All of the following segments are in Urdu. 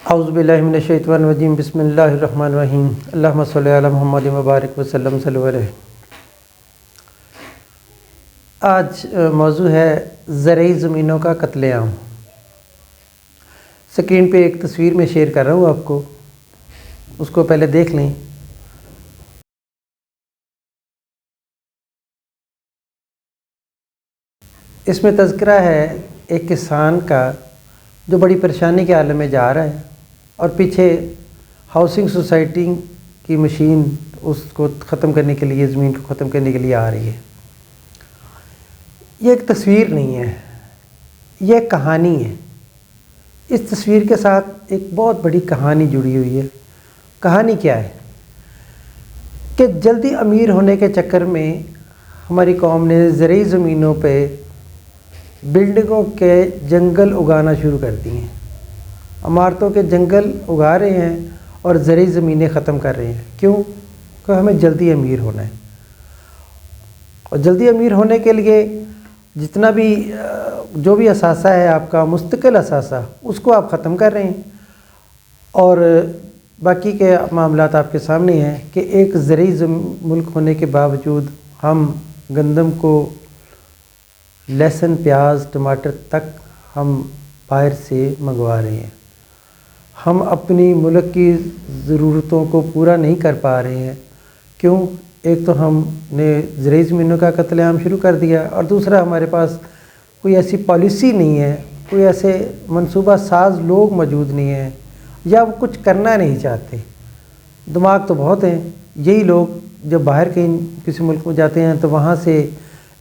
اعوذ باللہ من الشیطان الرجیم بسم اللہ الرحمن الرحیم اللہم صلی علی محمد مبارک وسلم صلی اللہ علیہ۔ آج موضوع ہے زرعی زمینوں کا قتل عام۔ سکرین پہ ایک تصویر میں شیئر کر رہا ہوں آپ کو، اس کو پہلے دیکھ لیں۔ اس میں تذکرہ ہے ایک کسان کا جو بڑی پریشانی کے عالم میں جا رہا ہے، اور پیچھے ہاؤسنگ سوسائٹی کی مشین اس کو ختم کرنے کے لیے، زمین کو ختم کرنے کے لیے آ رہی ہے۔ یہ ایک تصویر نہیں ہے، یہ ایک کہانی ہے۔ اس تصویر کے ساتھ ایک بہت بڑی کہانی جڑی ہوئی ہے۔ کہانی کیا ہے کہ جلدی امیر ہونے کے چکر میں ہماری قوم نے زرعی زمینوں پہ بلڈنگوں کے جنگل اگانا شروع کر دیے ہیں، عمارتوں کے جنگل اگا رہے ہیں اور زرعی زمینیں ختم کر رہے ہیں۔ کیوں؟ کہ ہمیں جلدی امیر ہونا ہے، اور جلدی امیر ہونے کے لیے جتنا بھی جو بھی اثاثہ ہے آپ کا مستقل اثاثہ، اس کو آپ ختم کر رہے ہیں، اور باقی کے معاملات آپ کے سامنے ہیں کہ ایک زرعی ملک ہونے کے باوجود ہم گندم کو، لہسن، پیاز، ٹماٹر تک ہم باہر سے منگوا رہے ہیں۔ ہم اپنی ملک کی ضرورتوں کو پورا نہیں کر پا رہے ہیں۔ کیوں؟ ایک تو ہم نے زرعی زمینوں کا قتل عام شروع کر دیا، اور دوسرا ہمارے پاس کوئی ایسی پالیسی نہیں ہے، کوئی ایسے منصوبہ ساز لوگ موجود نہیں ہیں، یا وہ کچھ کرنا نہیں چاہتے۔ دماغ تو بہت ہیں، یہی لوگ جب باہر کہیں کسی ملک میں جاتے ہیں تو وہاں سے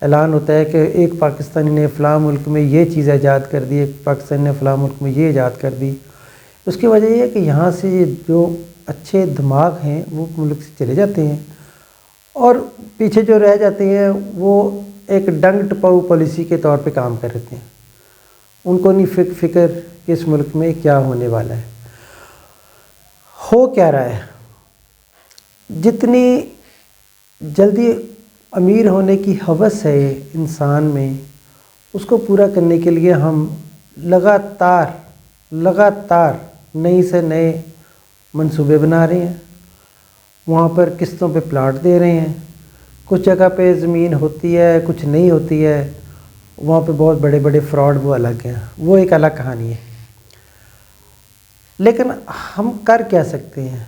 اعلان ہوتا ہے کہ ایک پاکستانی نے فلاں ملک میں یہ چیز ایجاد کر دی، ایک پاکستانی نے فلاں ملک میں یہ ایجاد کر دی۔ اس کی وجہ یہ ہے کہ یہاں سے جو اچھے دماغ ہیں وہ ملک سے چلے جاتے ہیں، اور پیچھے جو رہ جاتے ہیں وہ ایک ڈنگ ٹپاؤ پالیسی کے طور پہ کام کر رہتے ہیں۔ ان کو نہیں فکر کہ اس ملک میں کیا ہونے والا ہے، ہو کیا رہا ہے۔ جتنی جلدی امیر ہونے کی ہوس ہے انسان میں، اس کو پورا کرنے کے لیے ہم لگاتار نئے سے نئے منصوبے بنا رہے ہیں۔ وہاں پر قسطوں پہ پلاٹ دے رہے ہیں، کچھ جگہ پہ زمین ہوتی ہے، کچھ نہیں ہوتی ہے، وہاں پہ بہت بڑے بڑے فراڈ وہ الگ ہیں، وہ ایک الگ کہانی ہے۔ لیکن ہم کر کیا سکتے ہیں؟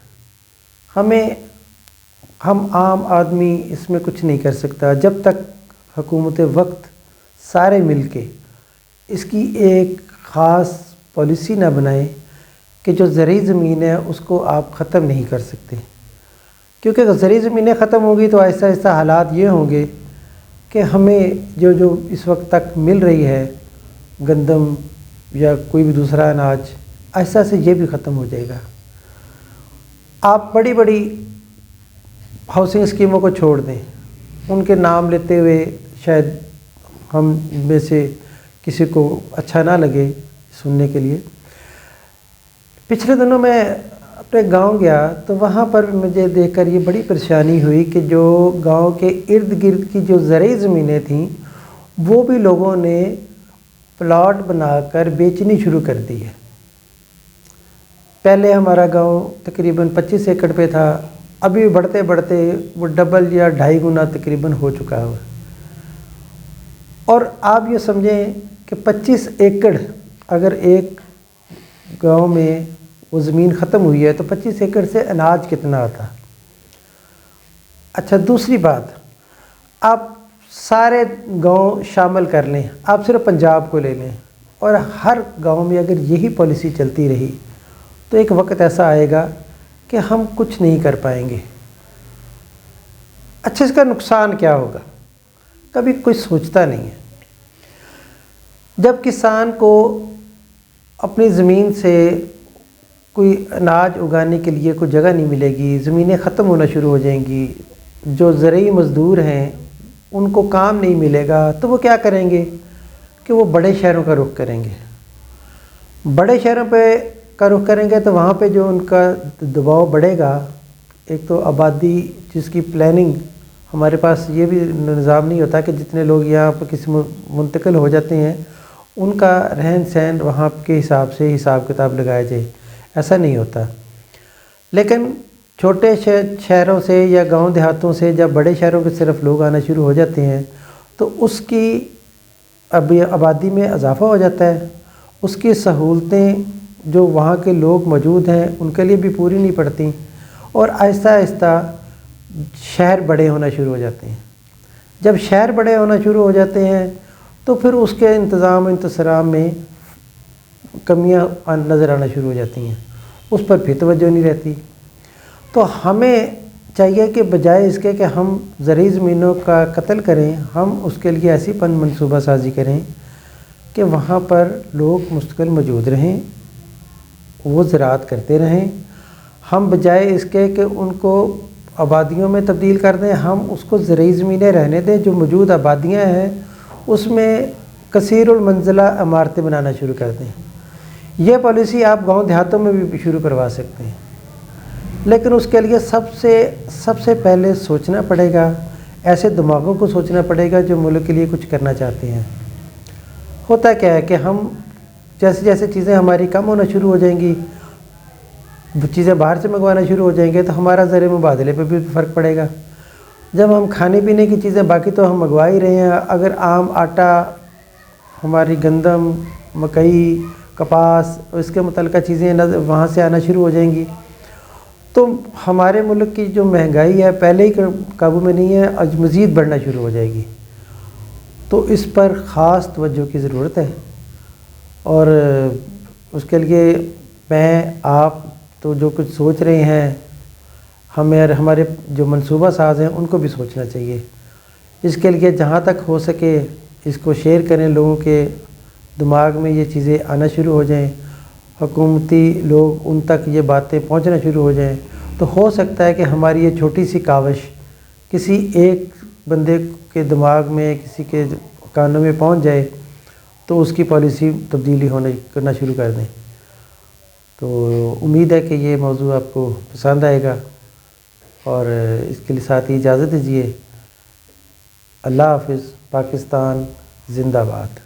ہم عام آدمی اس میں کچھ نہیں کر سکتا جب تک حکومت وقت سارے مل کے اس کی ایک خاص پالیسی نہ بنائیں کہ جو زرعی زمین ہے اس کو آپ ختم نہیں کر سکتے۔ کیونکہ اگر زرعی زمینیں ختم ہوں گی تو آہستہ آہستہ حالات یہ ہوں گے کہ ہمیں جو اس وقت تک مل رہی ہے گندم یا کوئی بھی دوسرا اناج، آہستہ سے یہ بھی ختم ہو جائے گا۔ آپ بڑی بڑی ہاؤسنگ اسکیموں کو چھوڑ دیں، ان کے نام لیتے ہوئے شاید ہم میں سے کسی کو اچھا نہ لگے سننے کے لیے۔ پچھلے دنوں میں اپنے گاؤں گیا تو وہاں پر مجھے دیکھ کر یہ بڑی پریشانی ہوئی کہ جو گاؤں کے ارد گرد کی جو زرعی زمینیں تھیں وہ بھی لوگوں نے پلاٹ بنا کر بیچنی شروع کر دی ہے۔ پہلے ہمارا گاؤں تقریباً 25 ایکڑ پہ تھا، ابھی بڑھتے بڑھتے وہ ڈبل یا 2.5 گنا تقریباً ہو چکا ہے۔ اور آپ یہ سمجھیں کہ 25 ایکڑ اگر ایک گاؤں میں وہ زمین ختم ہوئی ہے تو 25 ایکڑ سے اناج کتنا آتا۔ اچھا، دوسری بات، آپ سارے گاؤں شامل کر لیں، آپ صرف پنجاب کو لے لیں، اور ہر گاؤں میں اگر یہی پالیسی چلتی رہی تو ایک وقت ایسا آئے گا کہ ہم کچھ نہیں کر پائیں گے۔ اچھا، اس کا نقصان کیا ہوگا؟ کبھی کوئی سوچتا نہیں ہے۔ جب کسان کو اپنی زمین سے کوئی اناج اگانے کے لیے کوئی جگہ نہیں ملے گی، زمینیں ختم ہونا شروع ہو جائیں گی، جو زرعی مزدور ہیں ان کو کام نہیں ملے گا، تو وہ کیا کریں گے کہ وہ بڑے شہروں کا رخ کریں گے۔ بڑے شہروں پہ کا رخ کریں گے تو وہاں پہ جو ان کا دباؤ بڑھے گا۔ ایک تو آبادی جس کی پلاننگ، ہمارے پاس یہ بھی نظام نہیں ہوتا کہ جتنے لوگ یہاں پر کسی منتقل ہو جاتے ہیں ان کا رہن سہن وہاں کے حساب سے حساب کتاب لگایا جائے۔ ایسا نہیں ہوتا. لیکن چھوٹے شہروں سے یا گاؤں دیہاتوں سے جب بڑے شہروں کے صرف لوگ آنا شروع ہو جاتے ہیں تو اس کی آبادی میں اضافہ ہو جاتا ہے. اس کی سہولتیں جو وہاں کے لوگ موجود ہیں ان کے لیے بھی پوری نہیں پڑتی، اور آہستہ آہستہ شہر بڑے ہونا شروع ہو جاتے ہیں. جب شہر بڑے ہونا شروع ہو جاتے ہیں تو پھر اس کے انتظام و انتظام میں کمیاں نظر آنا شروع ہو جاتی ہیں، اس پر پھر توجہ نہیں رہتی. تو ہمیں چاہیے کہ بجائے اس کے کہ ہم زرعی زمینوں کا قتل کریں، ہم اس کے لیے ایسی منصوبہ سازی کریں کہ وہاں پر لوگ مستقل موجود رہیں، وہ زراعت کرتے رہیں. ہم بجائے اس کے کہ ان کو آبادیوں میں تبدیل کر دیں، ہم اس کو زرعی زمینیں رہنے دیں. جو موجود آبادیاں ہیں اس میں کثیر المنزلہ عمارتیں بنانا شروع کر دیں. یہ پالیسی آپ گاؤں دیہاتوں میں بھی شروع کروا سکتے ہیں، لیکن اس کے لیے سب سے پہلے سوچنا پڑے گا، ایسے دماغوں کو سوچنا پڑے گا جو ملک کے لیے کچھ کرنا چاہتے ہیں. ہوتا کیا ہے کہ ہم جیسے جیسے چیزیں ہماری کم ہونا شروع ہو جائیں گی، چیزیں باہر سے منگوانا شروع ہو جائیں گے تو ہمارا زر مبادلے پہ بھی فرق پڑے گا. جب ہم کھانے پینے کی چیزیں باقی تو ہم منگوا ہی رہے ہیں، اگر عام آٹا، ہماری گندم، مکئی، کپاس، اس کے متعلقہ چیزیں وہاں سے آنا شروع ہو جائیں گی تو ہمارے ملک کی جو مہنگائی ہے پہلے ہی قابو میں نہیں ہے، آج مزید بڑھنا شروع ہو جائے گی. تو اس پر خاص توجہ کی ضرورت ہے، اور اس کے لیے میں آپ تو جو کچھ سوچ رہے ہیں، ہمارے جو منصوبہ ساز ہیں ان کو بھی سوچنا چاہیے. اس کے لیے جہاں تک ہو سکے اس کو شیئر کریں، لوگوں کے دماغ میں یہ چیزیں آنا شروع ہو جائیں، حکومتی لوگ ان تک یہ باتیں پہنچنا شروع ہو جائیں، تو ہو سکتا ہے کہ ہماری یہ چھوٹی سی کاوش کسی ایک بندے کے دماغ میں، کسی کے کانوں میں پہنچ جائے تو اس کی پالیسی تبدیلی کرنا شروع کر دیں. تو امید ہے کہ یہ موضوع آپ کو پسند آئے گا، اور اس کے لیے ساتھ ہی اجازت دیجیے. اللہ حافظ. پاکستان زندہ باد.